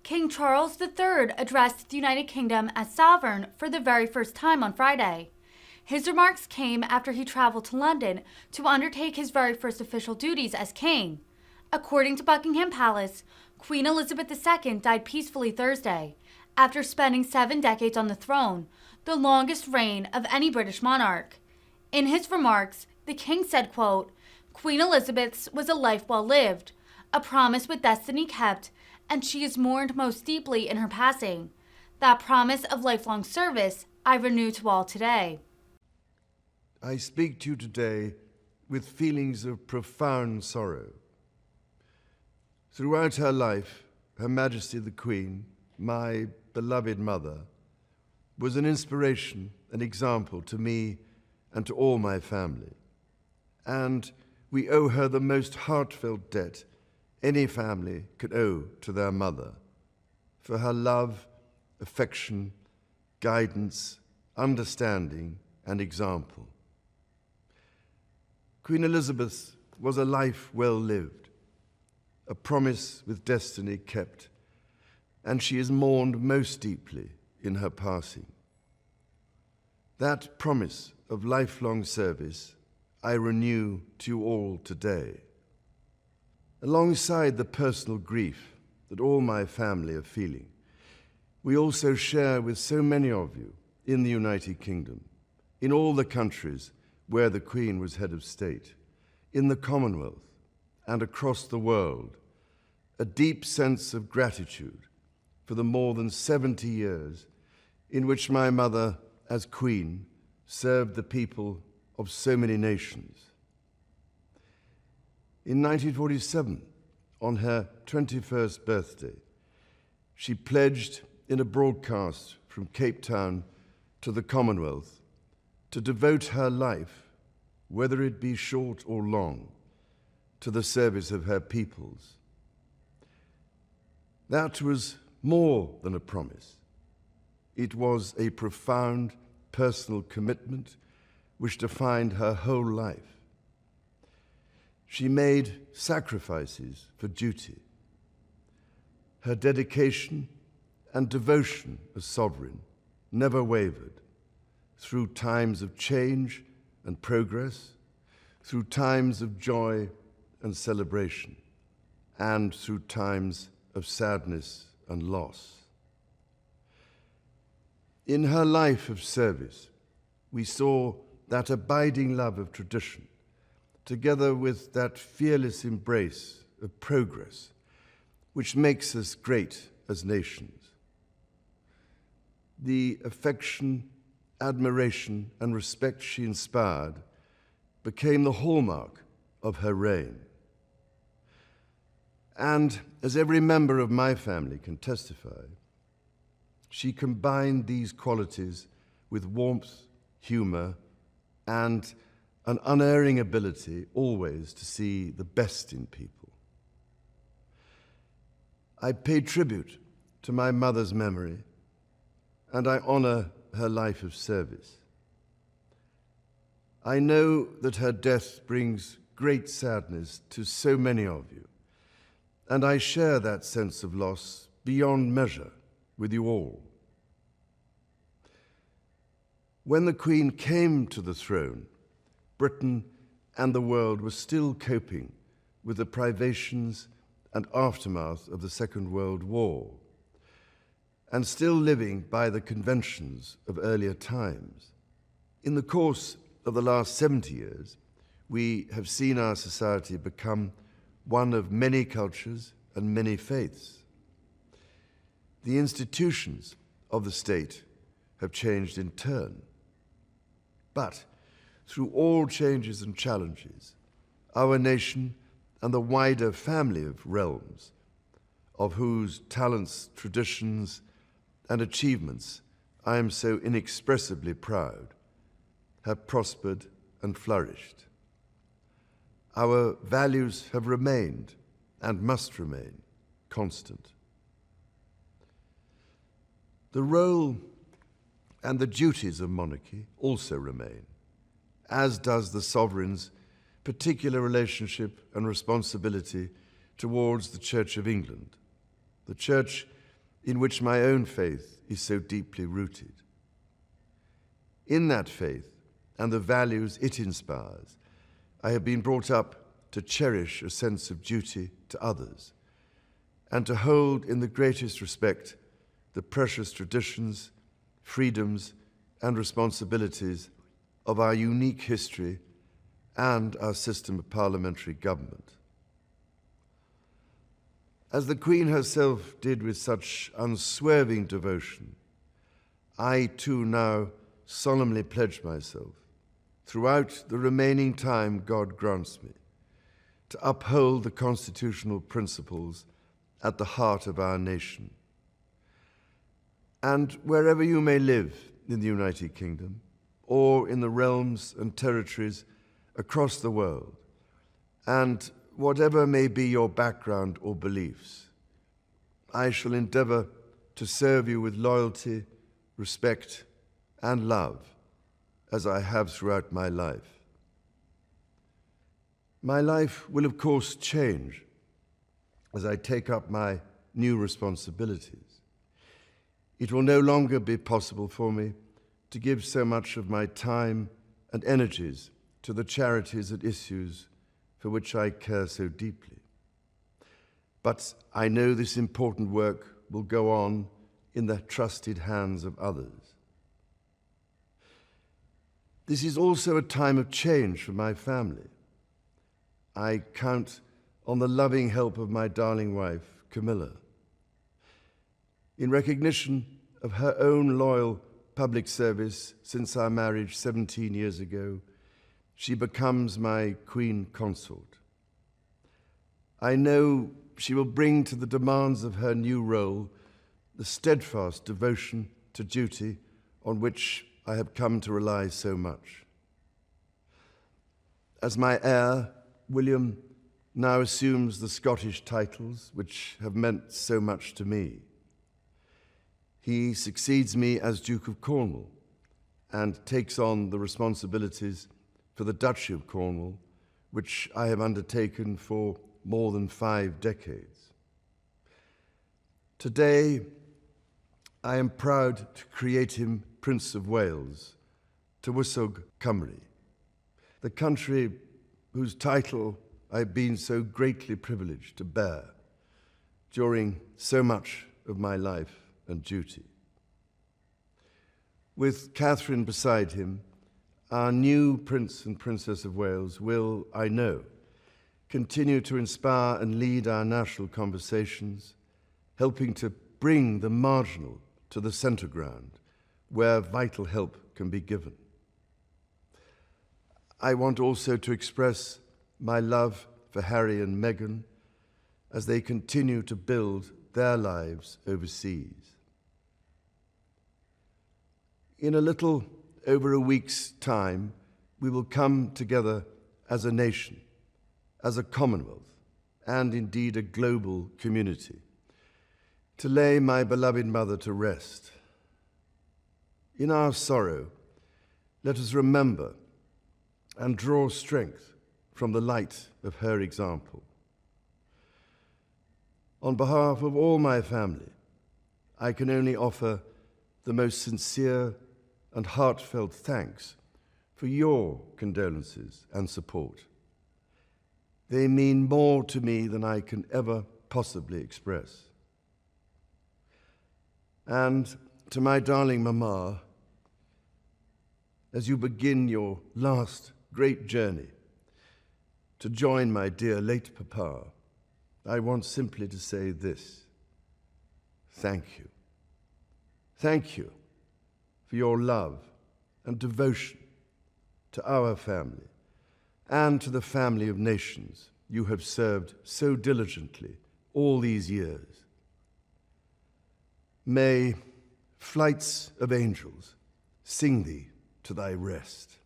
King Charles III addressed the United Kingdom as sovereign for the very first time on Friday. His remarks came after he traveled to London to undertake his very first official duties as king. According to Buckingham Palace, Queen Elizabeth II died peacefully Thursday, after spending 7 decades on the throne, the longest reign of any British monarch. In his remarks, the king said, quote, "Queen Elizabeth's was a life well lived, a promise with destiny kept, and she is mourned most deeply in her passing. That promise of lifelong service I renew to all today." I speak to you today with feelings of profound sorrow. Throughout her life, Her Majesty the Queen, my beloved mother, was an inspiration, an example to me and to all my family. And we owe her the most heartfelt debt any family could owe to their mother, for her love, affection, guidance, understanding, and example. Queen Elizabeth was a life well lived, a promise with destiny kept, and she is mourned most deeply in her passing. That promise of lifelong service I renew to you all today. Alongside the personal grief that all my family are feeling, we also share with so many of you in the United Kingdom, in all the countries where the Queen was head of state, in the Commonwealth and across the world, a deep sense of gratitude for the more than 70 years in which my mother, as Queen, served the people of so many nations. In 1947, on her 21st birthday, she pledged in a broadcast from Cape Town to the Commonwealth to devote her life, whether it be short or long, to the service of her peoples. That was more than a promise. It was a profound personal commitment which defined her whole life. She made sacrifices for duty. Her dedication and devotion as sovereign never wavered through times of change and progress, through times of joy and celebration, and through times of sadness and loss. In her life of service, we saw that abiding love of tradition, together with that fearless embrace of progress, which makes us great as nations. The affection, admiration, and respect she inspired became the hallmark of her reign. And as every member of my family can testify, she combined these qualities with warmth, humor, and an unerring ability always to see the best in people. I pay tribute to my mother's memory, and I honor her life of service. I know that her death brings great sadness to so many of you, and I share that sense of loss beyond measure with you all. When the Queen came to the throne, Britain and the world were still coping with the privations and aftermath of the Second World War, and still living by the conventions of earlier times. In the course of the last 70 years, we have seen our society become one of many cultures and many faiths. The institutions of the state have changed in turn. But through all changes and challenges, our nation and the wider family of realms, of whose talents, traditions, and achievements I am so inexpressibly proud, have prospered and flourished. Our values have remained and must remain constant. The role and the duties of monarchy also remain, as does the sovereign's particular relationship and responsibility towards the Church of England, the Church in which my own faith is so deeply rooted. In that faith and the values it inspires, I have been brought up to cherish a sense of duty to others and to hold in the greatest respect the precious traditions, freedoms, and responsibilities of our unique history and our system of parliamentary government. As the Queen herself did with such unswerving devotion, I too now solemnly pledge myself, throughout the remaining time God grants me, to uphold the constitutional principles at the heart of our nation. And wherever you may live in the United Kingdom, or in the realms and territories across the world, and whatever may be your background or beliefs, I shall endeavor to serve you with loyalty, respect, and love, as I have throughout my life. My life will, of course, change as I take up my new responsibilities. It will no longer be possible for me to give so much of my time and energies to the charities and issues for which I care so deeply. But I know this important work will go on in the trusted hands of others. This is also a time of change for my family. I count on the loving help of my darling wife, Camilla. In recognition of her own loyal public service since our marriage 17 years ago, she becomes my Queen Consort. I know she will bring to the demands of her new role the steadfast devotion to duty on which I have come to rely so much. As my heir, William now assumes the Scottish titles which have meant so much to me. He succeeds me as Duke of Cornwall and takes on the responsibilities for the Duchy of Cornwall, which I have undertaken for more than 5 decades. Today, I am proud to create him Prince of Wales, Tywysog Cymru, the country whose title I've been so greatly privileged to bear during so much of my life and duty. With Catherine beside him, our new Prince and Princess of Wales will, I know, continue to inspire and lead our national conversations, helping to bring the marginal to the centre ground, where vital help can be given. I want also to express my love for Harry and Meghan as they continue to build their lives overseas. In a little over a week's time, we will come together as a nation, as a Commonwealth, and indeed a global community, to lay my beloved mother to rest. In our sorrow, let us remember and draw strength from the light of her example. On behalf of all my family, I can only offer the most sincere and heartfelt thanks for your condolences and support. They mean more to me than I can ever possibly express. And to my darling Mama, as you begin your last great journey to join my dear late Papa, I want simply to say this: thank you. Thank you for your love and devotion to our family and to the family of nations you have served so diligently all these years. May flights of angels sing thee to thy rest.